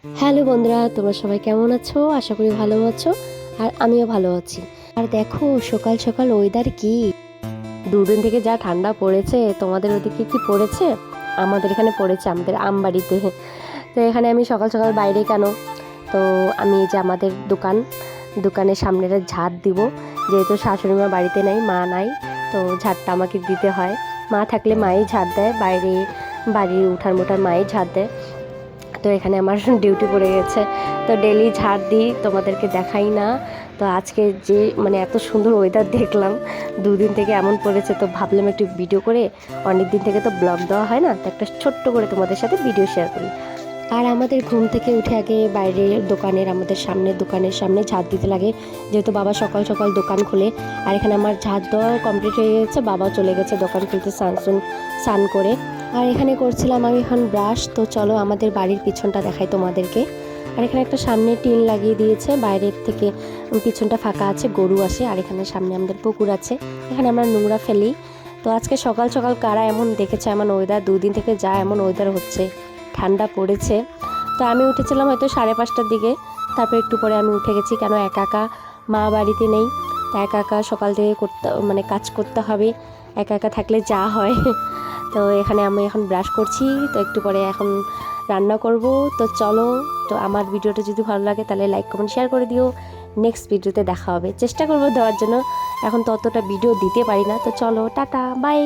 Hello বন্ধুরা, তোমরা সবাই কেমন আছো? আশা করি ভালো আছো। আর আমিও ভালো আছি। আর দেখো সকাল সকাল ওয়েদার কি, দুদিন থেকে যা ঠান্ডা পড়েছে। তোমাদের ওদিকে কি পড়েছে? আমাদের এখানে পড়েছে, আমাদের আমবাড়িতে। তো এখানে আমি সকাল সকাল বাইরে কেন, তো আমি এই যে আমাদের দোকানের সামনের ঝাড় দিব, যেহেতু শাশুড়ি মা বাড়িতে নাই, মা নাই, তো ঝাড়টা আমাকে দিতে হয়। মা থাকলে মাই ঝাড় দেয়, বাইরে বাড়ির উঠার মোটার মাই ঝাড় দেয়। তো এখানে আমার ডিউটি পড়ে গেছে, তো ডেলি ঝাড় দিই, তোমাদেরকে দেখাই না। তো আজকে যে এত সুন্দর ওয়েদার দেখলাম, দুদিন থেকে এমন পড়েছে, তো ভাবলাম একটু ভিডিও করে, অনেক দিন থেকে তো ব্লগ দেওয়া হয় না, তো একটা ছোট্ট করে তোমাদের সাথে ভিডিও শেয়ার করি। আর আমাদের ঘুম থেকে উঠে আগে বাইরের দোকানের সামনে ঝাড় দিতে লাগে, যেহেতু বাবা সকাল সকাল দোকান খুলে। আর এখানে আমার ঝাড় দেওয়া কমপ্লিট হয়ে গেছে, বাবাও চলে গেছে দোকান খুলতে স্নান করে। আর এখানে করছিলাম আমি এখন ব্রাশ। তো চলো আমাদের বাড়ির পিছনটা দেখাই তোমাদেরকে। আর এখানে একটা সামনে টিন লাগিয়ে দিয়েছে, বাইরের থেকে পিছনটা ফাঁকা আছে, গরু আসে। আর এখানে সামনে আমাদের পুকুর আছে, এখানে আমরা নোংরা ফেলি। তো আজকে সকাল সকাল কারা এমন দেখেছে এমন ওয়েদার, দুদিন থেকে যা এমন ওয়েদার হচ্ছে, ঠান্ডা পড়েছে। তো আমি উঠেছিলাম হয়তো 5:30টার দিকে, তারপর একটু পরে আমি উঠে গেছি, কেন একা একা, মা বাড়িতে নেই, তা একা একা সকাল থেকে কাজ করতে হবে, একা একা থাকলে যা হয়। তো এখানে আমি এখন ব্রাশ করছি, তো একটু পরে এখন রান্না করব। তো চলো, তো আমার ভিডিওটা যদি ভালো লাগে তাহলে লাইক কমেন্ট শেয়ার করে দিও। নেক্সট ভিডিওতে দেখা হবে, চেষ্টা করবো দেওয়ার জন্য, এখন ততটা ভিডিও দিতে পারি না। তো চলো, টাটা, বাই।